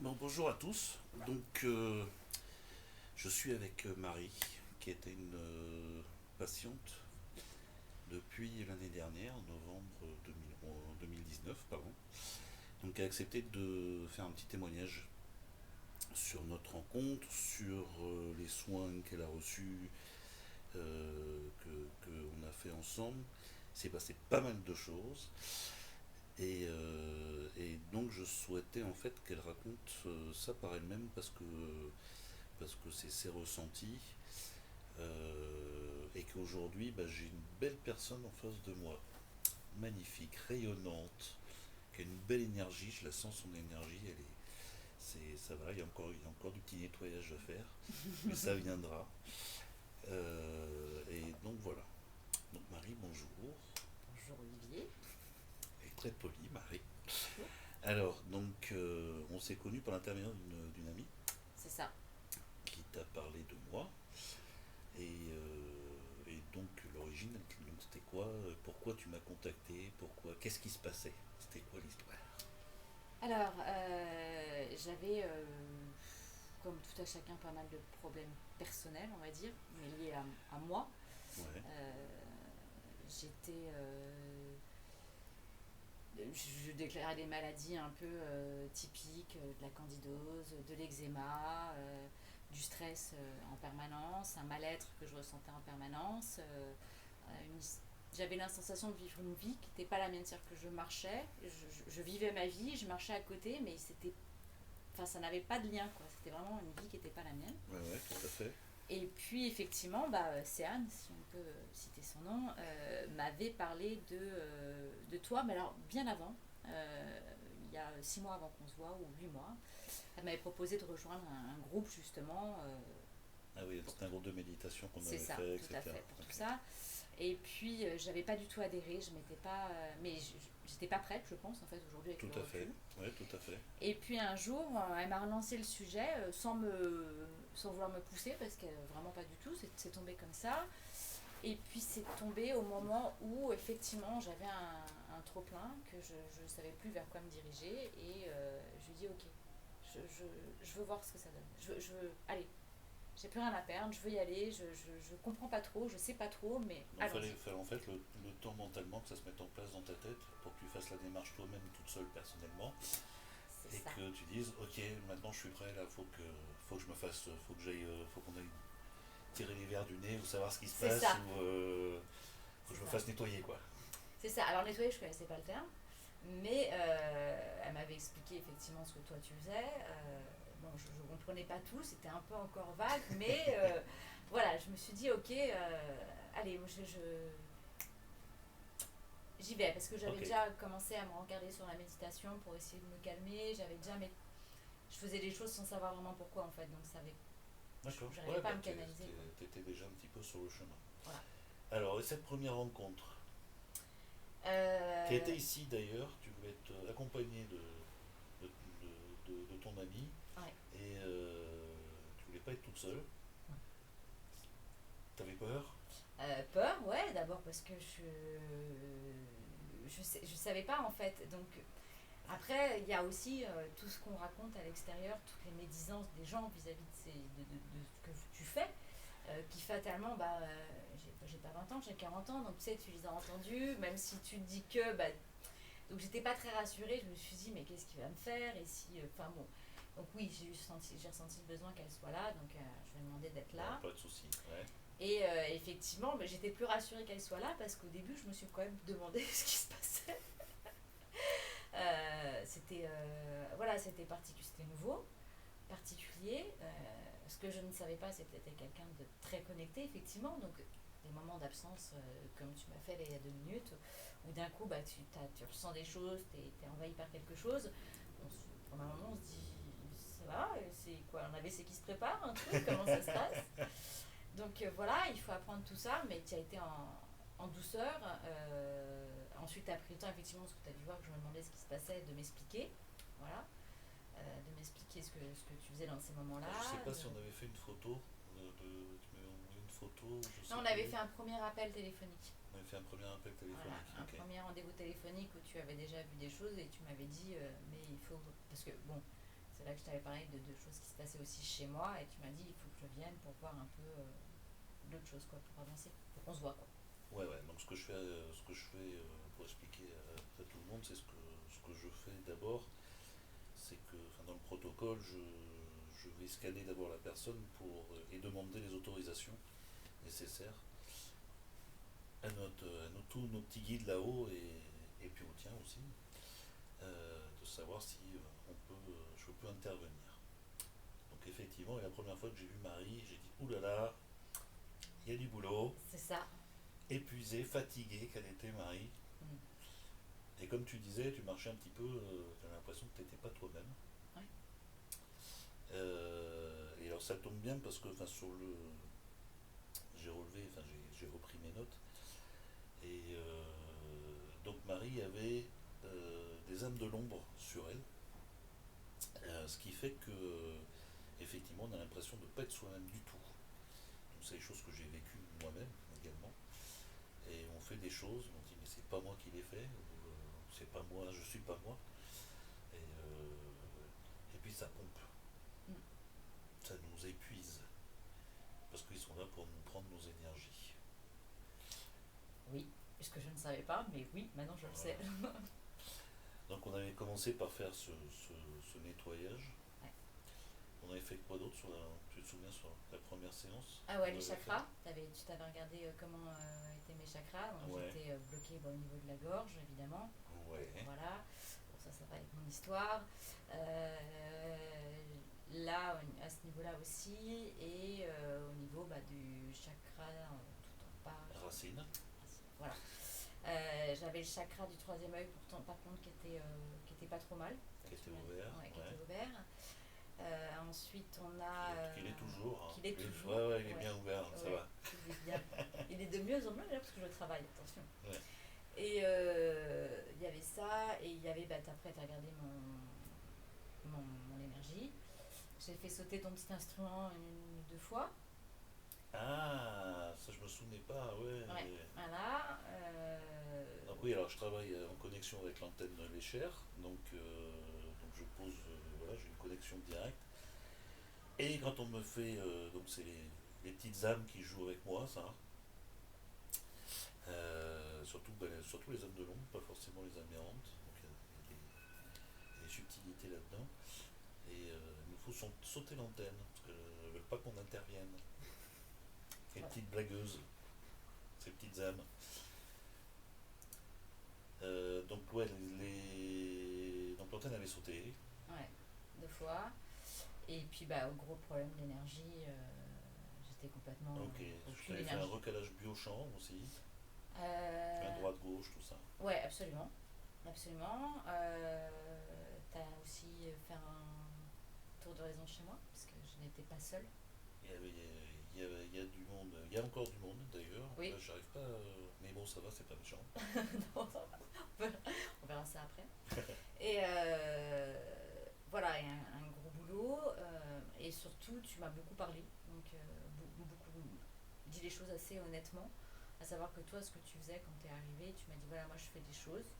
Bon, bonjour à tous. Donc, je suis avec Marie, qui était une patiente depuis l'année dernière, en novembre 2019, pardon. Donc, qui a accepté de faire un petit témoignage sur notre rencontre, sur les soins qu'elle a reçus, qu'on a fait ensemble. Il s'est passé pas mal de choses. Et donc je souhaitais en fait qu'elle raconte ça par elle-même parce que c'est ses ressentis et qu'aujourd'hui j'ai une belle personne en face de moi, magnifique, rayonnante, qui a une belle énergie, je la sens son énergie, ça va, il y a encore du petit nettoyage à faire, mais ça viendra. Et donc voilà. Donc Marie, bonjour. Bonjour Olivier. Elle est très polie, Marie. Bonjour. Alors, donc, on s'est connus par l'intermédiaire d'une amie C'est ça. qui t'a parlé de moi. Et donc, l'origine, donc, c'était quoi? Pourquoi tu m'as contacté? Pourquoi? Qu'est-ce qui se passait? C'était quoi l'histoire? Alors, j'avais, comme tout à chacun, pas mal de problèmes personnels, on va dire, mais liés à moi. Ouais, Euh, j'étais, je déclarais des maladies un peu typiques, de la candidose, de l'eczéma, du stress en permanence, un mal-être que je ressentais en permanence. Une, J'avais la sensation de vivre une vie qui n'était pas la mienne, c'est-à-dire que je marchais, je vivais ma vie, je marchais à côté, mais c'était, enfin, ça n'avait pas de lien, quoi. C'était vraiment une vie qui n'était pas la mienne. ouais, ouais, tout à fait. Et puis effectivement, Céane, si on peut citer son nom, m'avait parlé de toi, mais alors bien avant, euh, il y a 6 mois avant qu'on se voit, ou 8 mois, elle m'avait proposé de rejoindre un groupe justement. Ah oui, Pour c'était un groupe de méditation qu'on C'est avait ça, fait, tout à etc. fait, pour tout Ok. ça. Et puis j'avais pas du tout adhéré, je m'étais pas, mais j'étais pas prête, je pense en fait aujourd'hui avec Tout le à fait. recul. Ouais, tout à fait. Et puis un jour, elle m'a relancé le sujet sans vouloir me pousser parce que vraiment pas du tout, c'est tombé comme ça. Et puis c'est tombé au moment où effectivement j'avais un trop plein que je ne savais plus vers quoi me diriger et je lui dis ok, je veux voir ce que ça donne. Allez, j'ai plus rien à perdre, je veux y aller, je comprends pas trop, je sais pas trop, mais Donc allons-y. fallait en fait le temps mentalement que ça se mette en place dans ta tête pour que tu fasses la démarche toi-même toute seule personnellement C'est et ça. que tu dises ok, maintenant je suis prêt, là faut que je me fasse, faut qu'on aille tirer les verres du nez ou savoir ce qui se C'est passe ça. ou faut que C'est je me ça. fasse nettoyer quoi. C'est ça. Alors nettoyer, je connaissais pas le terme, mais elle m'avait expliqué effectivement ce que toi tu faisais. Bon, je comprenais pas tout, c'était un peu encore vague, mais voilà, je me suis dit ok, allez, moi j'y vais parce que j'avais Ok, déjà commencé à me regarder sur la méditation pour essayer de me calmer. Je faisais des choses sans savoir vraiment pourquoi en fait, donc d'accord. je n'arrivais Ouais, pas à me canaliser quoi. t'étais déjà un petit peu sur le chemin. Voilà. Alors, et cette première rencontre, qui Euh, était ici d'ailleurs, tu voulais être accompagné de ton ami ouais. et tu voulais pas être toute seule. T'avais peur? Peur, ouais, d'abord parce que je savais pas en fait. Donc après, il y a aussi tout ce qu'on raconte à l'extérieur, toutes les médisances des gens vis-à-vis de ce que tu fais, qui fatalement, j'ai pas 20 ans, j'ai 40 ans, donc tu sais, tu les as entendus, même si tu te dis que, donc j'étais pas très rassurée, je me suis dit, mais qu'est-ce qu'il va me faire, et si, enfin bon. Donc oui, j'ai ressenti le besoin qu'elle soit là, donc je lui ai demandé d'être Bon, là. pas de souci. Ouais. Et effectivement, j'étais plus rassurée qu'elle soit là parce qu'au début, je me suis quand même demandé ce qui se passait. Voilà, c'était particulier, c'était nouveau, particulier. Ce que je ne savais pas, c'était que t'étais quelqu'un de très connecté, effectivement. Donc, des moments d'absence, comme tu m'as fait il y a 2 minutes, où d'un coup, tu ressens des choses, t'es envahi par quelque chose. Pendant un moment, on se dit, ça va, c'est quoi, un AVC qui se prépare, un truc, comment ça se passe? Donc voilà, il faut apprendre tout ça, mais tu as été en douceur. Ensuite, tu as pris le temps, effectivement, parce que tu as dû voir que je me demandais ce qui se passait, de m'expliquer. Voilà. De m'expliquer ce que tu faisais dans ces Je sais moments-là. pas si on avait fait une photo. Tu m'avais envoyé une photo, je Non, sais on avait plus. fait un premier appel téléphonique. On avait fait un premier appel Voilà, téléphonique. un Ok. premier rendez-vous téléphonique où tu avais déjà vu des choses et tu m'avais dit, mais il faut. Parce que, bon, C'est là que je t'avais parlé de choses qui se passaient aussi chez moi et tu m'as dit il faut que je vienne pour voir un peu d'autres choses, quoi, pour avancer, pour qu'on se voit, quoi. Ouais. Donc pour expliquer à tout le monde, c'est ce que je fais d'abord, c'est que enfin, dans le protocole, je vais scanner d'abord la personne et demander les autorisations nécessaires à tous nos petits guides là-haut et puis au tien aussi, de savoir si je peux intervenir. Donc effectivement, et la première fois que j'ai vu Marie, j'ai dit oulala, il y a du boulot, C'est ça. épuisée, fatiguée qu'elle était Marie. Mm. Et comme tu disais, tu marchais un petit peu, tu as l'impression que tu n'étais pas toi-même. Ouais. Et alors ça tombe bien parce que enfin, j'ai relevé, enfin j'ai repris mes notes. Et donc Marie avait des âmes de l'ombre sur elle, ce qui fait que effectivement on a l'impression de ne pas être soi-même du tout. Donc c'est des choses que j'ai vécues moi-même également. Et on fait des choses, on dit mais c'est pas moi qui les fais, ou c'est pas moi, je suis pas moi. Et puis ça pompe, Mm. ça nous épuise, parce qu'ils sont là pour nous prendre nos énergies. Oui, puisque je ne savais pas, mais oui, maintenant je le Voilà. sais. Donc on avait commencé par faire ce nettoyage. Ouais. On avait fait quoi d'autre tu te souviens sur la première séance Ah ouais, qu'on les avait chakras. Tu t'avais regardé comment étaient mes chakras. Donc Ouais. j'étais bloquée au niveau de la gorge, évidemment. Ouais. Voilà. Bon, ça va être mon histoire. Là, à ce niveau-là aussi. Et au niveau du chakra tout en bas. Racine. Voilà. J'avais le chakra du troisième œil, pourtant, par contre, qui était pas trop mal. Qui était ouvert. Ouais, qui était ouvert. Ensuite, on a. Qu'il est toujours. Hein. Qu'il est toujours. Ouais, il est bien ouvert, ça va. Il est bien. Il est de mieux en mieux, parce que je travaille, attention. Ouais. Et il y avait ça, et il y avait. Après, tu as regardé mon énergie. J'ai fait sauter ton petit instrument une ou deux fois. Ah, ça je me souvenais pas, ouais. Ouais, voilà. Donc oui, alors je travaille en connexion avec l'antenne léchère, donc je pose, voilà, j'ai une connexion directe. Et quand on me fait, donc c'est les petites âmes qui jouent avec moi, ça. Surtout les âmes de l'ombre, pas forcément les âmes errantes. Donc il y a des subtilités là-dedans. Et il nous faut sauter l'antenne, parce qu'elles ne veulent pas qu'on intervienne. Les petites blagueuses, ces petites âmes. Donc ouais, donc l'antenne avait sauté. Ouais, deux fois. Et puis, gros problème d'énergie, j'étais complètement. Ok, je t'avais fait un recalage biochamp aussi. Un droite-gauche, tout ça. Ouais, absolument. Absolument. T'as aussi fait un tour d'horizon chez moi, parce que je n'étais pas seule. Il y a du monde, il y a encore du monde d'ailleurs. Oui. Là, j'arrive pas, mais bon, ça va, c'est pas méchant. Non, ça va. On verra ça après. Et voilà, et un gros boulot. Et surtout, tu m'as beaucoup parlé, donc beaucoup dit les choses assez honnêtement. À savoir que toi, ce que tu faisais quand tu es arrivé, tu m'as dit voilà, moi je fais des choses,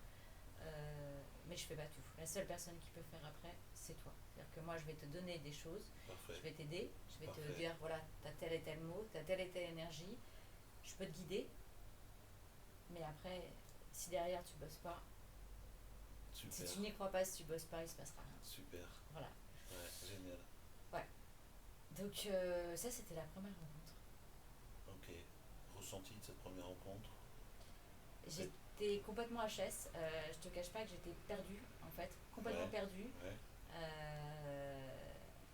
mais je fais pas tout. La seule personne qui peut faire après, c'est toi. C'est-à-dire que moi, je vais te donner des choses, Parfait. je vais t'aider, je vais Parfait. te dire voilà, t'as tel et tel mot, t'as telle et telle énergie, je peux te guider, mais après, si derrière tu bosses pas, Super. si tu n'y crois pas, si tu bosses pas, il se passera rien. Super. Voilà. Ouais, génial. Ouais. Donc ça, c'était la première rencontre. Ok. Ressenti de cette première rencontre? J'étais complètement HS. Je te cache pas que j'étais perdue, en fait, complètement perdue. Ouais.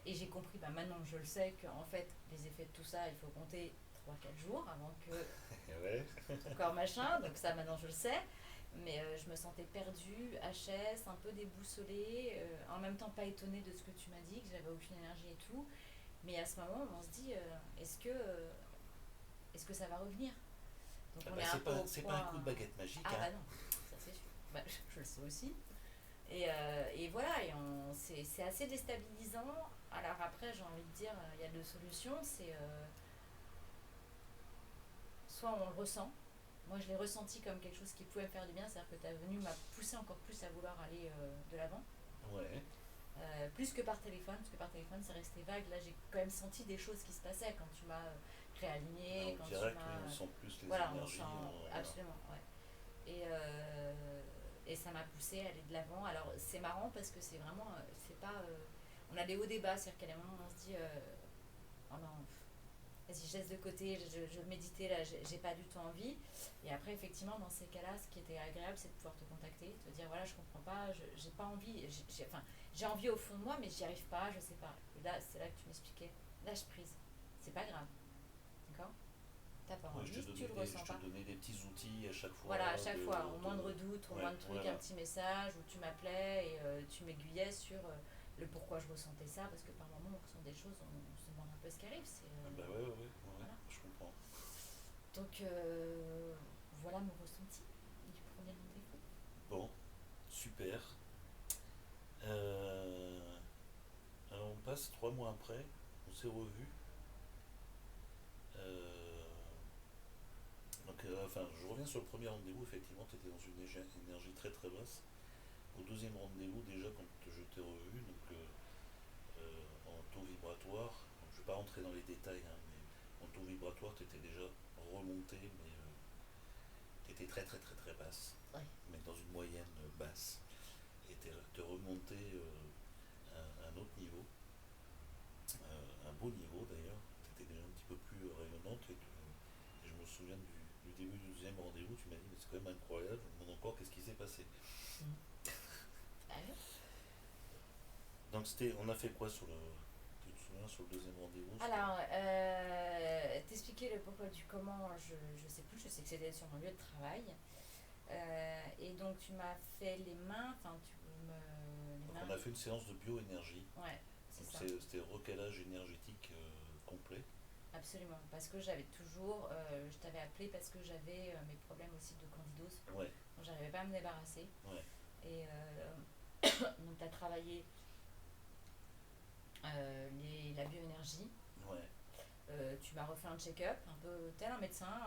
Et j'ai compris, maintenant je le sais, qu'en fait, les effets de tout ça, il faut compter 3-4 jours avant que Ouais. ton corps machin. Donc ça, maintenant je le sais. Mais je me sentais perdue, HS, un peu déboussolée, en même temps pas étonnée de ce que tu m'as dit, que j'avais aucune énergie et tout. Mais à ce moment, on se dit, est-ce que ça va revenir? Donc on est un peu au c'est point- pas un coup de baguette magique. Ah hein. bah non, ça c'est sûr. Je le sais aussi. Et voilà, c'est assez déstabilisant. Alors après, j'ai envie de dire, il y a deux solutions. C'est soit on le ressent. Moi, je l'ai ressenti comme quelque chose qui pouvait me faire du bien. C'est-à-dire que ta venue m'a poussé encore plus à vouloir aller de l'avant. Ouais. plus que par téléphone, parce que par téléphone c'est resté vague. Là j'ai quand même senti des choses qui se passaient quand tu m'as réaligné, En quand tu direct, oui, on m'as... sent plus les Voilà, on énergies. sent absolument, ouais. Et ça m'a poussé à aller de l'avant. Alors c'est marrant parce que c'est vraiment, c'est pas... on a des hauts débats, c'est-à-dire qu'à un moment on se dit, oh non, vas-y, je laisse de côté, je méditais là, j'ai pas du tout envie. Et après, effectivement, dans ces cas-là, ce qui était agréable, c'est de pouvoir te contacter, te dire voilà, je comprends pas, j'ai pas envie, enfin, j'ai envie au fond de moi, mais j'y arrive pas, je sais pas. Et là, c'est là que tu m'expliquais, lâche prise, c'est pas grave, d'accord? T'as pas Ouais, envie, tu le ressens je te pas. donnais des petits outils à chaque fois. Voilà, à chaque fois, au moindre doute, au Ouais, moindre truc, un voilà. petit message où tu m'appelais et tu m'aiguillais sur le pourquoi je ressentais ça, parce que par moments on ressent des choses, on se demande un peu ce qui arrive. C'est, Ah bah ouais, ouais, ouais, ouais, voilà. je comprends. Donc voilà mon ressenti du premier rendez-vous. Bon, super. Euh, alors on passe 3 mois après, on s'est revus. Euh, enfin, je reviens sur le premier rendez-vous, effectivement, tu étais dans une énergie très très basse. Au deuxième rendez-vous, déjà, quand je t'ai revu, en taux vibratoire, donc, je ne vais pas rentrer dans les détails, hein, mais en taux vibratoire, tu étais déjà remonté, mais tu étais très très très très basse, Ouais. mais dans une moyenne basse. Et tu es remonté à un autre niveau, un beau niveau d'ailleurs. Tu étais déjà un petit peu plus rayonnante. Et je me souviens du début du deuxième rendez-vous, tu m'as dit, mais c'est quand même incroyable, je me demande encore qu'est-ce qui s'est passé. Mm. Ah oui. Donc on a fait quoi sur le, tu te souviens, sur le deuxième rendez-vous? Alors, t'expliquer le pourquoi du comment, je sais plus, je sais que c'était sur mon lieu de travail. Et donc tu m'as fait les mains, enfin tu me... Les Donc mains. on a fait une séance de bioénergie. Ouais, c'est Donc ça. c'était recalage énergétique complet. Absolument, parce que j'avais toujours, je t'avais appelé parce que j'avais mes problèmes aussi de candidose, Ouais, dont j'arrivais pas à me débarrasser. ouais, Et donc tu as travaillé la bioénergie. ouais. Tu m'as refait un check-up, un peu tel un médecin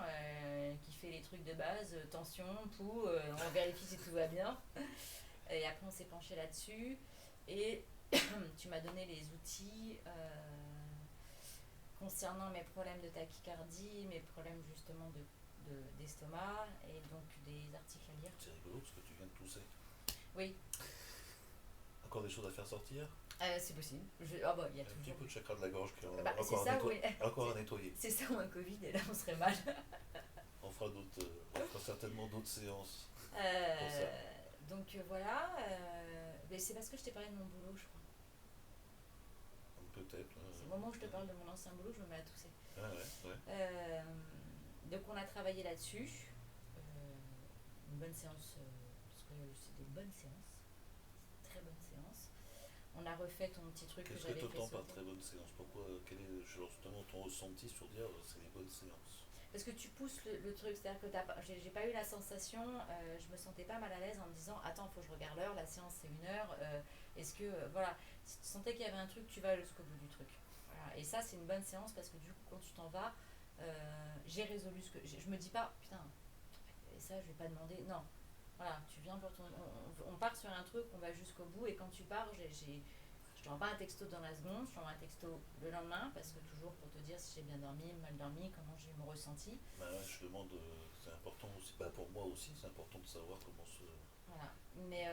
qui fait les trucs de base, tension, pouls, on vérifie si tout va bien. Et après on s'est penché là-dessus. Et tu m'as donné les outils concernant mes problèmes de tachycardie, mes problèmes justement d'estomac, et donc des articles à lire. C'est rigolo parce que tu viens de tousser. Oui, Encore des choses à faire sortir. c'est possible. Ah bah, il y a Un petit toujours. peu de chakra de la gorge qui est Bah, c'est encore, ça, oui. encore à nettoyer. C'est ça ou un Covid, et là on serait mal. On fera certainement d'autres séances Euh, pour ça. donc voilà, mais c'est parce que je t'ai parlé de mon boulot, je crois. Peut-être. C'est au moment où je te parle de mon ancien boulot, je me mets à tousser. Ouais, ouais, ouais. Euh, donc on a travaillé là-dessus. Une bonne séance, parce que c'est des bonnes séances, très bonnes séances. On a refait ton petit truc que Qu'est-ce que j'avais tu fait entends par sauter. très bonne séance? Pourquoi? Quel est justement ton ressenti sur dire c'est des bonnes séances? Parce que tu pousses le truc, c'est-à-dire que j'ai pas eu la sensation, je me sentais pas mal à l'aise en me disant attends, faut que je regarde l'heure, la séance c'est 1 heure, est-ce que, voilà, si tu sentais qu'il y avait un truc, tu vas jusqu'au bout du truc. Voilà. Et ça, c'est une bonne séance parce que du coup, quand tu t'en vas, j'ai résolu ce que. Je me dis pas putain, et ça, je vais pas demander. Non, voilà, tu viens pour ton. On part sur un truc, on va jusqu'au bout, et quand tu pars, je t'envoie pas un texto dans la seconde, je t'envoie un texto le lendemain, parce que toujours pour te dire si j'ai bien dormi, mal dormi, comment j'ai eu mon ressenti. Bah ouais, je demande, c'est important aussi, bah pour moi aussi, c'est important de savoir comment Voilà. Mais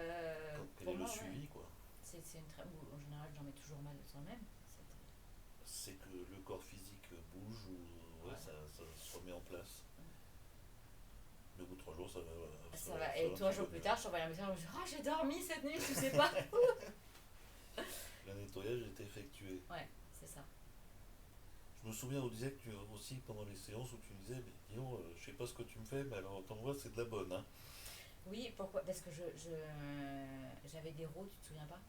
quel pour est le moi, ouais, suivi, quoi. c'est une très. En général, j'en mets toujours mal sans même. C'est que le corps physique bouge ou ouais, Ouais. ça se remet en place. Mais au bout de 3 jours, ça va. Ça va. Et 3 jours plus tard, je t'envoie un message, je me dis oh, j'ai dormi cette nuit, tu sais pas. Le nettoyage est effectué. Ouais, c'est ça. Je me souviens, on disait que tu aussi pendant les séances où tu disais, mais disons, je sais pas ce que tu me fais, mais alors t'en vois, c'est de la bonne, hein. Oui, pourquoi? Parce que j'avais des rots, tu te souviens pas?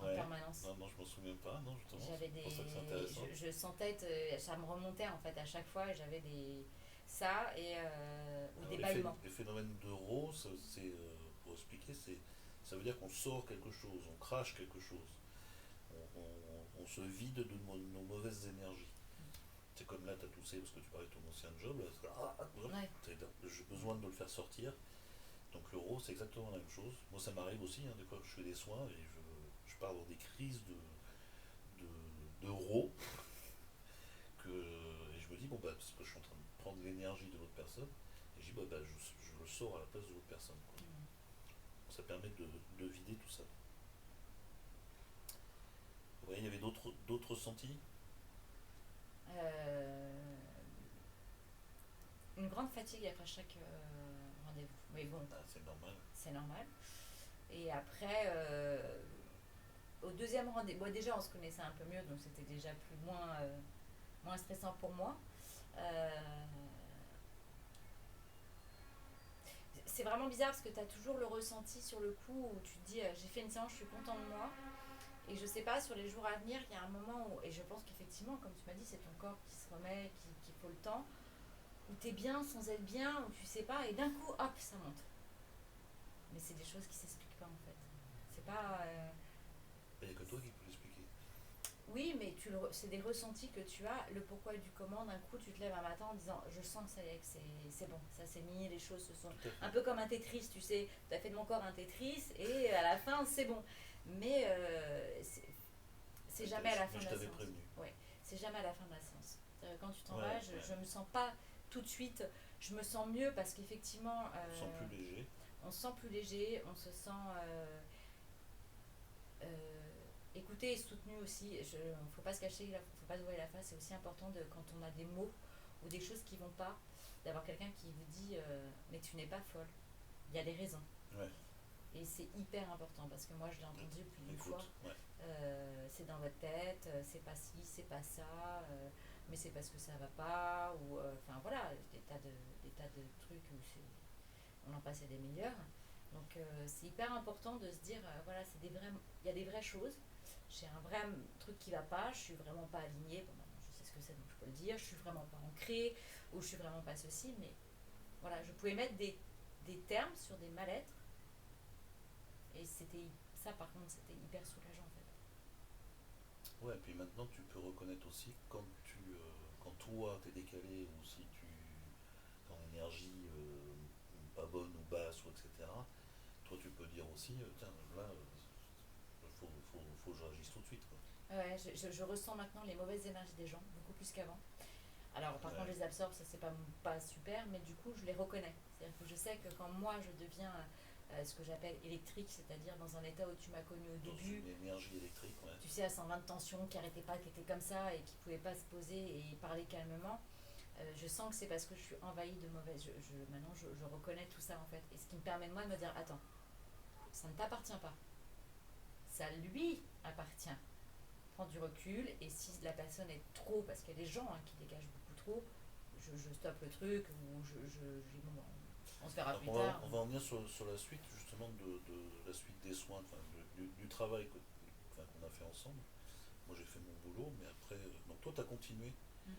En Ouais. permanence. Non, non, je m'en souviens pas, non, justement. J'avais C'est pour ça que c'est intéressant. je sentais, ça me remontait en fait à chaque fois, et j'avais des. Ça, et. Ou Alors, des bâillements. les phénomènes de rose, pour expliquer, ça veut dire qu'on sort quelque chose, on crache quelque chose. On se vide de nos mauvaises énergies. C'est comme là, tu as toussé parce que tu parlais de ton ancien job. Ouais. J'ai besoin de le faire sortir. Donc l'euro, c'est exactement la même chose. Moi, ça m'arrive aussi, hein, des fois que je fais des soins et je je pars dans des crises d'euros et je me dis, bon, bah, parce que je suis en train de prendre l'énergie de l'autre personne, et je dis, bah, je le sors à la place de l'autre personne, quoi. Ça permet de vider tout ça. Ouais, il y avait d'autres ressentis. Euh, une grande fatigue après chaque rendez-vous. Mais bon, Ah, c'est normal. c'est normal. Et après, au deuxième rendez-vous, bon, déjà on se connaissait un peu mieux, donc c'était déjà moins stressant pour moi. Euh, c'est vraiment bizarre parce que tu as toujours le ressenti sur le coup où tu te dis j'ai fait une séance, je suis content de moi. Et je sais pas, sur les jours à venir, il y a un moment où, et je pense qu'effectivement, comme tu m'as dit, c'est ton corps qui se remet, qui faut le temps, où tu es bien sans être bien, où tu sais pas, et d'un coup, hop, ça monte. Mais c'est des choses qui s'expliquent pas en fait. C'est pas. Il n'y a que toi qui peux l'expliquer. Oui, mais c'est des ressentis que tu as, le pourquoi et du comment. D'un coup, tu te lèves un matin en disant je sens que ça y est, que c'est bon, ça s'est mis, les choses se sont. Tout à fait. Un peu comme un Tetris, tu sais, tu as fait de mon corps un Tetris, et à la fin, c'est bon. Mais c'est jamais à la fin Mais de je la t'avais séance. prévenu. Ouais, c'est jamais à la fin de la séance. C'est-à-dire que quand tu t'en Ouais, vas, ouais. je me sens pas tout de suite. Je me sens mieux parce qu'effectivement, On se sent plus léger. on se sent plus léger, on se sent écouté et soutenu aussi. Il ne faut pas se cacher, il ne faut pas se voiler la face. C'est aussi important quand on a des mots ou des choses qui vont pas, d'avoir quelqu'un qui vous dit mais tu n'es pas folle. Il y a des raisons. Ouais. Et c'est hyper important parce que moi je l'ai entendu plus d'une Écoute, fois. ouais. C'est dans votre tête, c'est pas ci, c'est pas ça, mais c'est parce que ça va pas, ou enfin voilà, des tas de trucs où on en passe à des meilleurs. Donc c'est hyper important de se dire, voilà, il y a des vraies choses. J'ai un vrai truc qui va pas, je suis vraiment pas alignée. Bon, maintenant je sais ce que c'est, donc je peux le dire. Je suis vraiment pas ancrée, ou je suis vraiment pas ceci, mais voilà, je pouvais mettre des termes sur des mal-être, et ça par contre, c'était hyper soulageant en fait. Ouais, et puis maintenant tu peux reconnaître aussi quand toi t'es décalé ou si ton énergie pas bonne ou basse ou etc. Toi tu peux dire aussi tiens là faut que je réagisse tout de suite quoi. Ouais, je ressens maintenant les mauvaises énergies des gens, beaucoup plus qu'avant. Alors, par contre, Ouais. je les absorbe, ça c'est pas super, mais du coup, je les reconnais. C'est-à-dire que je sais que quand moi je deviens ce que j'appelle électrique, c'est-à-dire dans un état où tu m'as connu au Dans début, une énergie électrique, ouais. tu sais, à 120 de tension, qui arrêtait pas, qui était comme ça et qui pouvait pas se poser et parler calmement, je sens que c'est parce que je suis envahie de mauvaises. Maintenant, je reconnais tout ça en fait. Et ce qui me permet de moi de me dire attends, ça ne t'appartient pas, ça lui appartient. Prends du recul, et si la personne est trop, parce qu'il y a des gens qui dégagent beaucoup trop, je stoppe le truc, ou dis, bon, on se verra Donc plus tard. on va en venir sur la suite justement de la suite des soins, enfin, du travail qu'on a fait ensemble. Moi j'ai fait mon boulot, mais après, donc toi tu as continué Mm.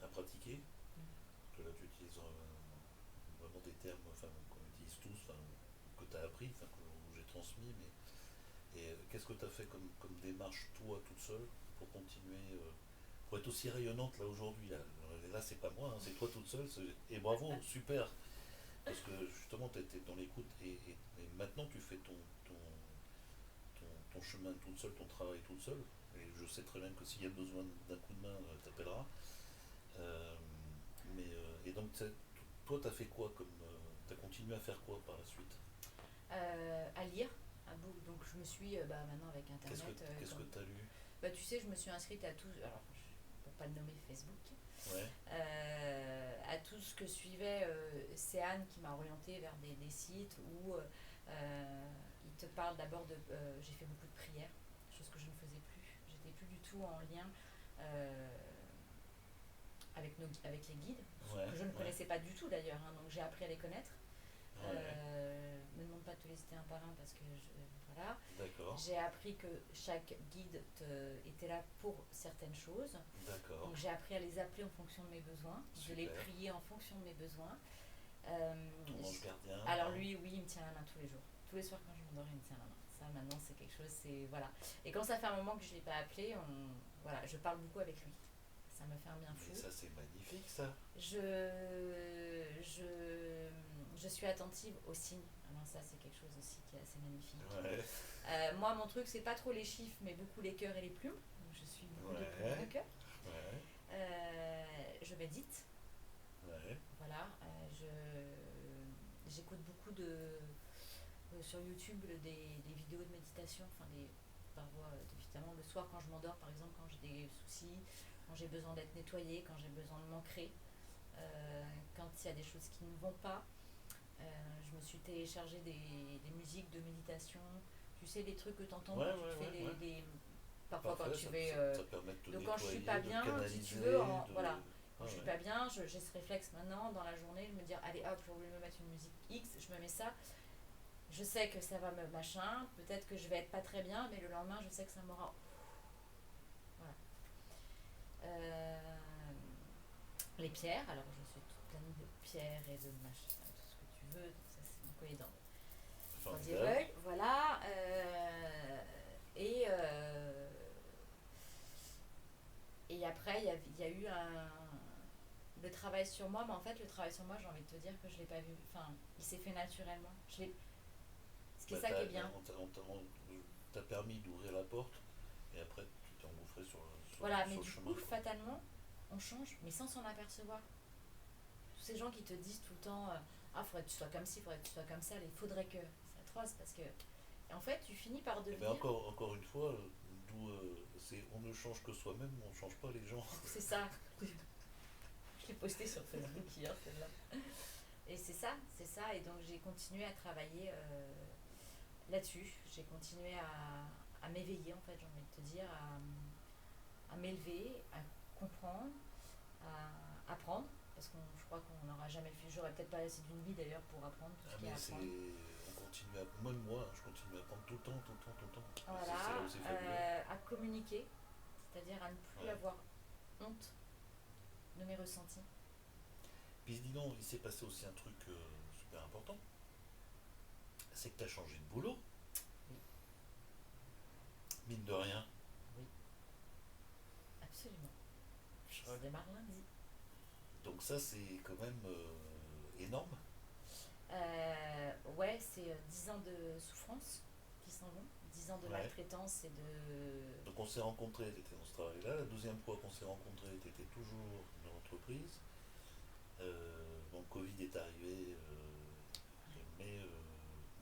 à pratiquer, Mm. que là tu utilises vraiment des termes qu'on utilise tous, que tu as appris, que j'ai transmis, mais et qu'est-ce que tu as fait comme démarche toi toute seule pour continuer, pour être aussi rayonnante là aujourd'hui là c'est pas moi, hein, c'est toi toute seule, et bravo, super, parce que justement tu étais dans l'écoute et maintenant tu fais ton chemin toute seule, ton travail toute seule, et je sais très bien que s'il y a besoin d'un coup de main, t'appelleras. Euh, et donc, toi, t'as fait quoi t'as continué à faire quoi par la suite? À lire un book, donc je me suis, maintenant avec internet, Qu'est-ce que t'as lu? tu sais, je me suis inscrite à tout, alors pour pas le nommer Facebook, Ouais, à tout ce que suivait. C'est Anne qui m'a orientée vers des sites où il te parle d'abord de. J'ai fait beaucoup de prières, chose que je ne faisais plus. J'étais plus du tout en lien avec les guides, ouais, que je ne ouais, connaissais pas du tout d'ailleurs, hein, donc j'ai appris à les connaître. ouais, Me demande pas de te lister un par un parce que voilà. d'accord, J'ai appris que chaque guide était là pour certaines choses. d'accord, Donc j'ai appris à les appeler en fonction de mes besoins. Je les super. priais en fonction de mes besoins. Euh, Ton ange gardien, alors hein. lui, oui, il me tient la main tous les jours. Tous les soirs quand je m'endors, il me tient la main. Ça maintenant c'est quelque chose, c'est voilà. Et quand ça fait un moment que je l'ai pas appelé, voilà, je parle beaucoup avec lui. Ça me fait un bien fou. Mais ça, c'est magnifique, ça. Je suis attentive aux signes. Alors ça, c'est quelque chose aussi qui est assez magnifique. Ouais, Moi, mon truc, c'est pas trop les chiffres, mais beaucoup les cœurs et les plumes. Donc, je suis beaucoup de plumes et de cœurs. Ouais. Je médite. Ouais. Voilà. J'écoute beaucoup sur YouTube des vidéos de méditation, enfin par voie, évidemment le soir quand je m'endors, par exemple, quand j'ai des soucis, quand j'ai besoin d'être nettoyée, quand j'ai besoin de m'ancrer, quand il y a des choses qui ne vont pas. Je me suis téléchargé des musiques de méditation, tu sais, les trucs que tu entends quand tu te fais parfois Parfait, quand tu vas. ça permet de te Donc nettoyer, quand je suis pas de bien, si tu canaliser, veux, de... voilà. Ah Quand je suis ouais. pas bien, j'ai ce réflexe maintenant dans la journée de me dire allez hop, j'ai oublié de me mettre une musique X, je me mets ça. Je sais que ça va me machin, peut-être que je vais être pas très bien, mais le lendemain, je sais que ça m'aura. Voilà. Euh, les pierres, alors je suis toute pleine de pierres et de machin, tout ce que tu veux, donc ça c'est mon collier dans le Formidable. voilà. Et, et après, il y a eu le travail sur moi, mais en fait, le travail sur moi, j'ai envie de te dire que je l'ai pas vu. Enfin, il s'est fait naturellement. Ce qui est Bah, ça qui est bien. on t'a permis d'ouvrir la porte et après tu t'es engouffré Voilà, mais sur le du chemin, coup, quoi. fatalement, on change, mais sans s'en apercevoir. Tous ces gens qui te disent tout le temps ah, faudrait que tu sois comme ci, faudrait que tu sois comme ça, il faudrait que. C'est atroce parce que. Et en fait, tu finis par Et ben devenir. encore une fois, d'où on ne change que soi-même, on ne change pas les gens. C'est ça. Je l'ai posté sur Facebook hier, celle-là. Et c'est ça. Et donc, j'ai continué à travailler là-dessus. J'ai continué à m'éveiller, en fait, j'ai envie de te dire, à m'élever, à comprendre, à apprendre. Parce que je crois qu'on n'aura jamais fait. J'aurais peut-être pas assez d'une vie d'ailleurs pour apprendre tout Ah ce qu'il y a mais à apprendre. on continue à, même moi, je continue à apprendre tout le temps, tout le temps, tout le temps. Et c'est là Voilà, où c'est fabuleux. à communiquer, c'est-à-dire à ne plus Ouais. avoir honte de mes ressentis. Puis dis donc, il s'est passé aussi un truc super important, c'est que tu as changé de boulot, Oui, mine de rien. oui, absolument. Je redémarre lundi. Donc ça c'est quand même énorme. Ouais, c'est 10 ans de souffrance qui s'en vont, 10 ans de Ouais. maltraitance et de. Donc on s'est rencontrés, tu étais dans ce travail-là. La deuxième fois qu'on s'est rencontrés, tu étais toujours dans l'entreprise. Bon, Covid est arrivé, mais, euh,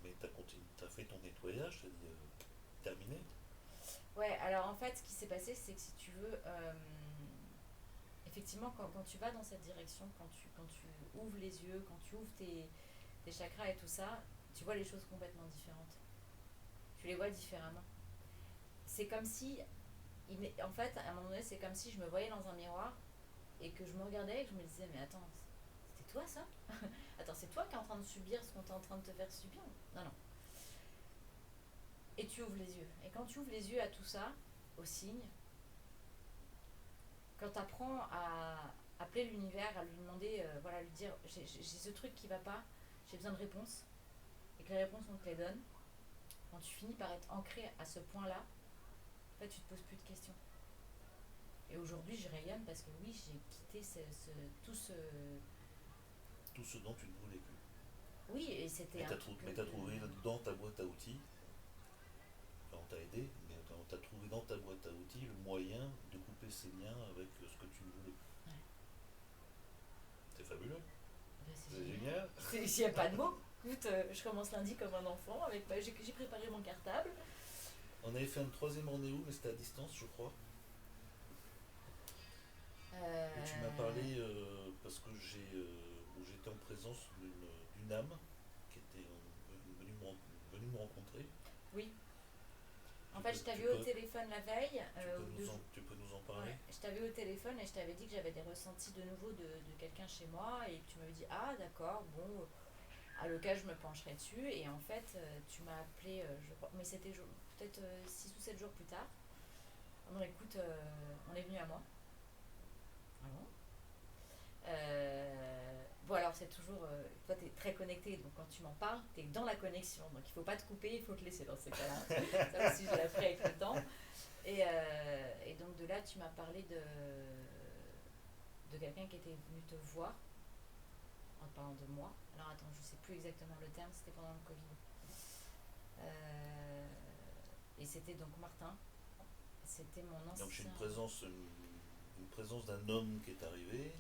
mais tu as fait ton nettoyage, c'est-à-dire terminé. Ouais, alors en fait, ce qui s'est passé, c'est que si tu veux, effectivement, quand tu vas dans cette direction, quand tu ouvres les yeux, quand tu ouvres tes chakras et tout ça, tu vois les choses complètement différentes. Tu les vois différemment. C'est comme si, en fait, à un moment donné, c'est comme si je me voyais dans un miroir et que je me regardais et que je me disais, mais attends, c'était toi ça. Attends, c'est toi qui es en train de subir ce qu'on est en train de te faire subir. Non, non. Et tu ouvres les yeux. Et quand tu ouvres les yeux à tout ça, aux signes, quand tu apprends à appeler l'univers, à lui demander, voilà, lui dire, j'ai ce truc qui va pas, j'ai besoin de réponses, et que les réponses on te les donne, quand tu finis par être ancré à ce point-là, en fait, tu te poses plus de questions. Et aujourd'hui, je rayonne parce que oui, j'ai quitté tout ce. Tout ce dont tu ne voulais plus. Oui, et c'était un truc. Mais t'as trouvé dans ta boîte à outils, enfin, on t'a aidé, mais t'as trouvé dans ta boîte à outils le moyen de couper ces liens avec ce que tu ne voulais plus. Ouais. C'est fabuleux. Ben, c'est C'est génial. génial. Il n'y a pas de mots. Écoute, je commence lundi comme un enfant. J'ai préparé mon cartable. On avait fait un troisième rendez-vous, mais c'était à distance, je crois. Et tu m'as parlé parce que j'étais en présence d'une âme qui était venue me rencontrer. Oui. En fait, je t'avais eu au téléphone la veille. Tu peux nous en parler. Ouais, je t'avais eu au téléphone et je t'avais dit que j'avais des ressentis de nouveau de quelqu'un chez moi. Et tu m'avais dit, ah d'accord, bon, à l'occasion, je me pencherai dessus. Et en fait, tu m'as appelé, je crois, mais c'était peut-être 6 ou 7 jours plus tard. Bon, écoute, on est venu à moi. Ah bon. Bon, alors c'est toujours. Toi, tu es très connecté, donc quand tu m'en parles, tu es dans la connexion. Donc il faut pas te couper, il faut te laisser dans ces cas-là. Ça aussi, je l'ai appris avec le temps. Et donc de là, tu m'as parlé de quelqu'un qui était venu te voir en te parlant de moi. Alors attends, je sais plus exactement le terme, c'était pendant le Covid. Euh, c'était donc Martin. C'était mon ancien... Donc j'ai une présence d'un homme qui est arrivé,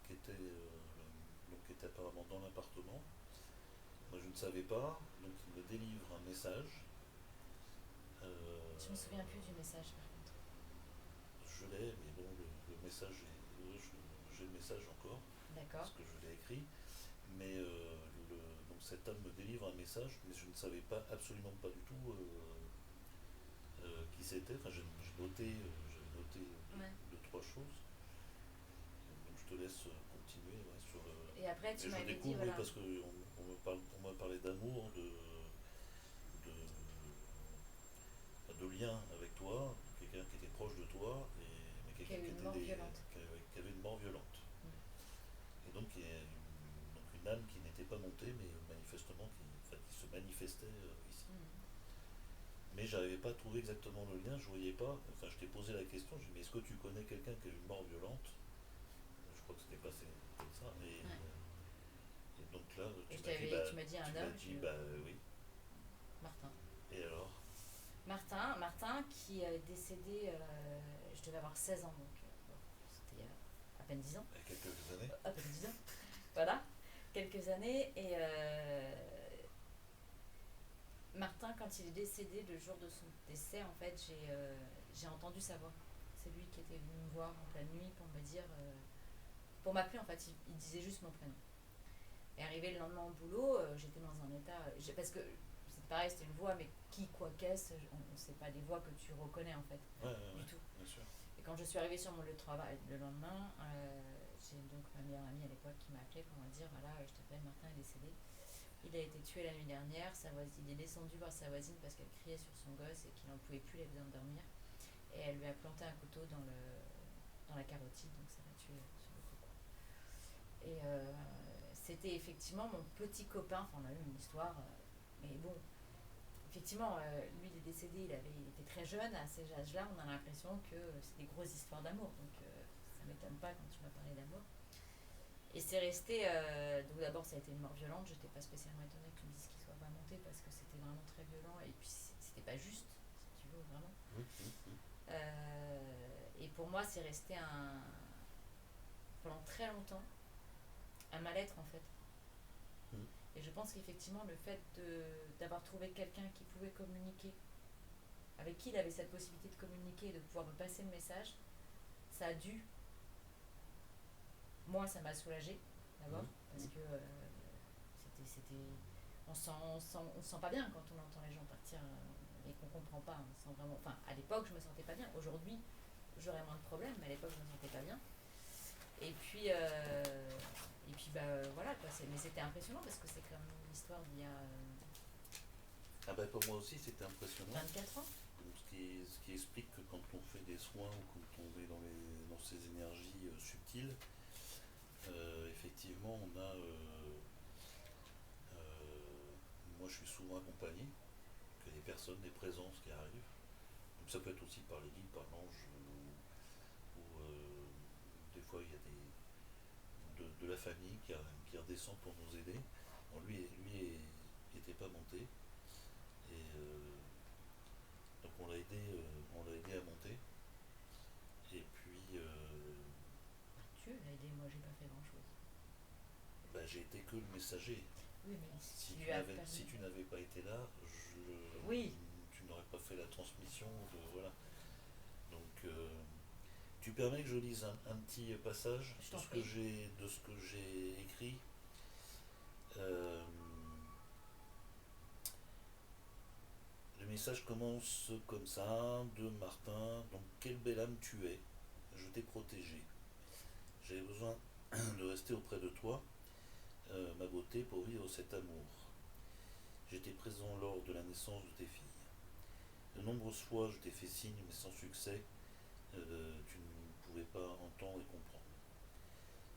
qui était apparemment dans l'appartement. Moi je ne savais pas, donc il me délivre un message. Je me souviens plus du message par contre. Je l'ai, mais bon, le message, j'ai le message encore, D'accord. parce que je l'ai écrit. Mais donc cet homme me délivre un message, mais je ne savais pas, absolument pas du tout qui c'était. Enfin, j'avais noté Ouais. deux, trois choses. Donc je te laisse continuer sur. Et après, tu Et je m'avais dit, découvre, voilà. parce qu'on on m'a parlé d'amour, de, de lien avec toi, quelqu'un qui était proche de toi, mais Qui a quelqu'un eu une mort violente. qui avait une mort violente. Et donc, il y a une âme qui n'était pas montée, mais manifestement qui se manifestait ici. Mais j'arrivais pas à trouver exactement le lien, je voyais pas. Enfin, je t'ai posé la question, j'ai dit, mais est-ce que tu connais quelqu'un qui a eu une mort violente? Je crois que c'était passé comme ça. Et donc là, Tu m'as dit un homme. Oui. Martin. Et alors? Martin qui est décédé, je devais avoir 16 ans, donc c'était à peine 10 ans. Il y a quelques années? À peine 10 ans. Voilà, quelques années. Et Martin, quand il est décédé, le jour de son décès, en fait, j'ai entendu sa voix. C'est lui qui était venu me voir en pleine nuit pour me dire, pour m'appeler en fait, il disait juste mon prénom. Et arrivé le lendemain au boulot, j'étais dans un état, parce que c'est pareil, c'était une voix, mais qui, quoi, qu'est-ce, on ne sait pas des voix que tu reconnais en fait, du tout. Bien sûr. Et quand je suis arrivée sur mon lieu de travail le lendemain, j'ai donc ma meilleure amie à l'époque qui m'a appelée pour me dire, voilà, je t'appelle, Martin est décédé. Il a été tué la nuit dernière, il est descendu voir sa voisine parce qu'elle criait sur son gosse et qu'il n'en pouvait plus, il avait besoin de dormir. Et elle lui a planté un couteau dans la carotide, donc ça l'a tué sur le coup. Et c'était effectivement mon petit copain, enfin on a eu une histoire, mais bon, effectivement, lui il est décédé, il était très jeune, à ces âges-là, on a l'impression que c'est des grosses histoires d'amour, donc ça m'étonne pas quand tu m'as parlé d'amour. Et c'est resté, donc d'abord ça a été une mort violente, je n'étais pas spécialement étonnée que tu me dises qu'il soit pas monté parce que c'était vraiment très violent et puis c'était pas juste, si tu veux, vraiment. Et pour moi c'est resté pendant très longtemps, un mal-être en fait. Et je pense qu'effectivement le fait d'avoir trouvé quelqu'un qui pouvait communiquer, avec qui il avait cette possibilité de communiquer et de pouvoir me passer le message, ça a dû... Moi, ça m'a soulagée, d'abord, parce que on se sent pas bien quand on entend les gens partir et qu'on comprend pas. On sent vraiment... Enfin, à l'époque, je me sentais pas bien. Aujourd'hui, j'aurais moins de problèmes, mais à l'époque, je me sentais pas bien. Et puis voilà, quoi. Mais c'était impressionnant parce que c'est comme une histoire d'il y a... Pour moi aussi, c'était impressionnant. 24 ans. Donc, ce qui explique que quand on fait des soins ou quand on est dans ces énergies subtiles, effectivement, on a. Moi, je suis souvent accompagné, que des personnes, des présences qui arrivent. Donc, ça peut être aussi par les guides, par l'ange, ou des fois il y a de la famille qui redescend pour nous aider. Bon, lui n'était pas monté, et donc on l'a aidé à monter. Et puis. Tu l'as aidé, moi j'ai pas fait grand chose. J'ai été que le messager. Oui, mais si tu n'avais pas été là, oui. Tu n'aurais pas fait la transmission. Voilà. Donc, tu permets que je lise un petit passage de ce que j'ai écrit. Le message commence comme ça, de Martin. Donc, quelle belle âme tu es, je t'ai protégé. J'avais besoin de rester auprès de toi, ma beauté, pour vivre cet amour. J'étais présent lors de la naissance de tes filles. De nombreuses fois, je t'ai fait signe, mais sans succès. Tu ne pouvais pas entendre et comprendre.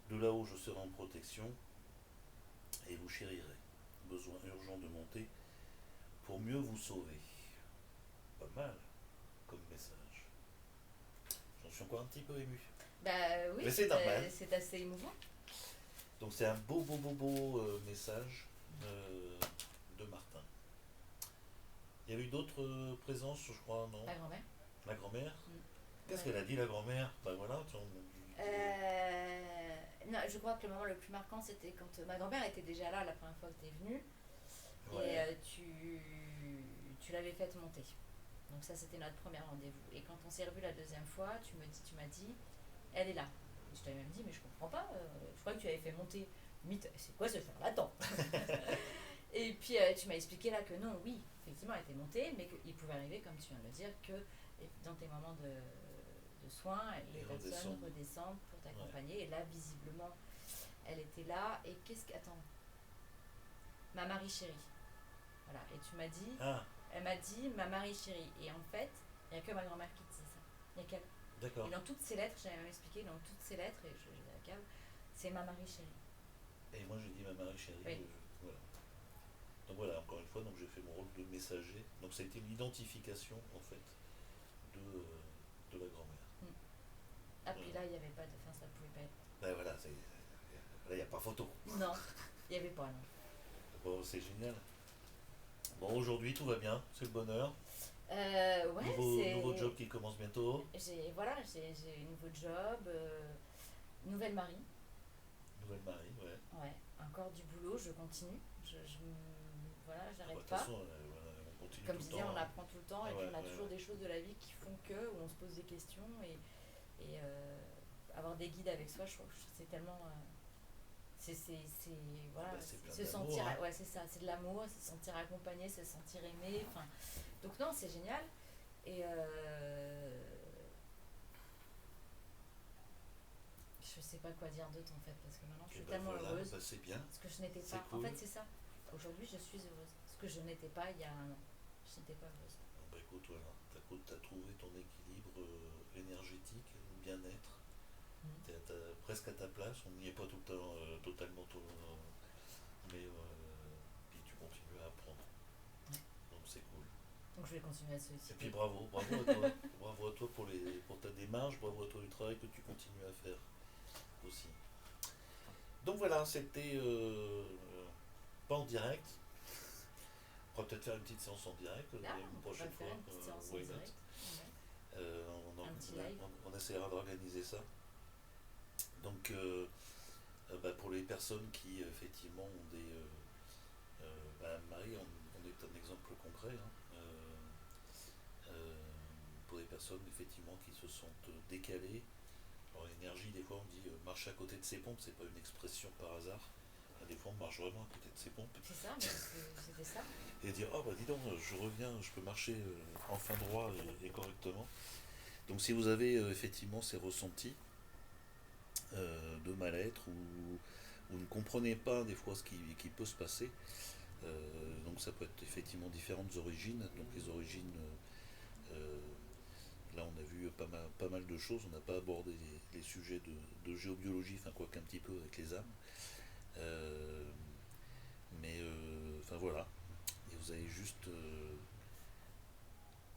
De là-haut, je serai en protection et vous chérirai. Besoin urgent de monter pour mieux vous sauver. Pas mal comme message. J'en suis encore un petit peu ému. Oui, mais c'est normal. C'est assez émouvant. Donc c'est un beau message de Martin. Il y a eu d'autres présences, je crois, non? Ma grand-mère. La grand-mère? Qu'est-ce Ouais. qu'elle a dit, la grand-mère? Bah voilà, Non, je crois que le moment le plus marquant, c'était quand ma grand-mère était déjà là la première fois que tu es venue et ouais. tu l'avais faite monter. Donc ça, c'était notre premier rendez-vous. Et quand on s'est revu la deuxième fois, tu m'as dit, elle est là. Et je t'avais même dit, mais je comprends pas. Je crois que tu avais fait monter. Mythe, c'est quoi ce charlatan? Et puis tu m'as expliqué là que non, oui, effectivement, elle était montée, mais qu'il pouvait arriver, comme tu viens de le dire, que dans tes moments de soins, les Et personnes redescendre. redescendent pour Ouais. t'accompagner. Et là, visiblement, elle était là. Et qu'est-ce que. Attends, ma Marie chérie. Voilà. Et tu m'as dit, Ah, elle m'a dit ma Marie chérie. Et en fait, il n'y a que ma grand-mère qui disait ça. Il n'y a qu'elle. Et d'accord. dans toutes ces lettres, j'avais même expliqué, dans toutes ces lettres, et je la cave, c'est ma Marie chérie. Et moi, j'ai dit ma Marie chérie. Oui. Voilà. Donc voilà, encore une fois, donc j'ai fait mon rôle de messager. Donc ça a été l'identification, en fait, de la grand-mère. Mm. Ah, puis Voilà. là, il n'y avait pas de. Enfin, ça pouvait pas être. Ben voilà, là, il n'y a pas photo. Non, il n'y avait pas, non. Bon, c'est génial. Bon, aujourd'hui, tout va bien, c'est le bonheur. Ouais, Nouveau c'est. job qui commence bientôt. Voilà, j'ai un nouveau job, nouvelle mari. Nouvelle Marie, ouais. Ouais, encore du boulot, je continue. Voilà, Ah bah, de j'arrête toute pas. façon, voilà, on continue Comme tout je le disais, temps, on hein. apprend tout le temps Ah et ouais, puis on a ouais, toujours ouais. des choses de la vie qui font que, où on se pose des questions et avoir des guides avec soi, je trouve que c'est tellement. Ah Voilà, bah, c'est plein se d'amour, sentir. hein. Ouais, c'est ça, c'est de l'amour, se sentir accompagné, se sentir aimé. Enfin, donc, non, c'est génial. Et je sais pas quoi dire d'autre en fait, parce que maintenant je Et suis ben tellement voilà, heureuse. bah, c'est bien, Ce que je n'étais c'est pas. En cool. fait, c'est ça. Aujourd'hui, je suis heureuse. Ce que je n'étais pas il y a un an. Je n'étais pas heureuse. Bon, bah écoute, voilà, t'as trouvé ton équilibre énergétique, bien-être. Mm. T'es presque à ta place, on n'y est pas tout le temps, totalement, mais puis tu continues à apprendre, Ouais. donc c'est cool. Donc je vais continuer à Et puis solliciter. bravo à toi, bravo à toi pour ta démarche, bravo à toi du travail que tu continues à faire aussi. Donc voilà, c'était pas en direct. On pourra peut-être faire une petite séance en direct Ah, une on pourrait prochaine faire fois. une petite séance en Why not? direct. Ouais. Un petit live. On essaiera d'organiser ça. Donc, pour les personnes qui effectivement ont des. Marie, on est un exemple concret. Hein. Pour des personnes effectivement qui se sentent décalées. Alors, l'énergie, des fois, on dit marcher à côté de ses pompes, c'est pas une expression par hasard. Des fois, on marche vraiment à côté de ses pompes. C'est ça, mais c'était ça. Et dire oh bah dis donc je reviens, je peux marcher enfin droit et correctement. Donc si vous avez effectivement ces ressentis de mal-être ou vous ne comprenez pas des fois ce qui peut se passer, donc ça peut être effectivement différentes origines. Donc les origines, euh, là on a vu pas mal de choses, on n'a pas abordé les sujets de géobiologie, enfin quoi qu'un petit peu avec les âmes. Euh, enfin voilà, et vous avez juste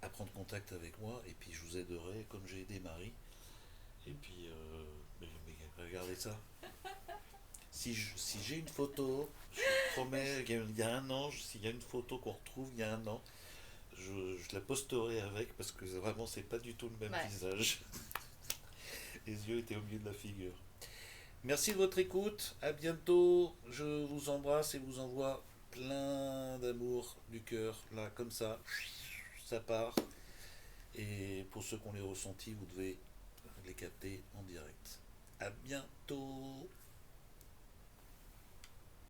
à prendre contact avec moi et puis je vous aiderai comme j'ai aidé Marie. Et puis, mais regardez ça. Si j'ai une photo, je promets, il y a un an, s'il y a une photo qu'on retrouve il y a un an, je la posterai avec parce que vraiment c'est pas du tout le même Ouais. visage. Les yeux étaient au milieu de la figure. Merci de votre écoute, à bientôt, je vous embrasse et vous envoie plein d'amour du cœur, là comme ça part. Et pour ceux qui ont les ressentis, vous devez les capter en direct. À bientôt.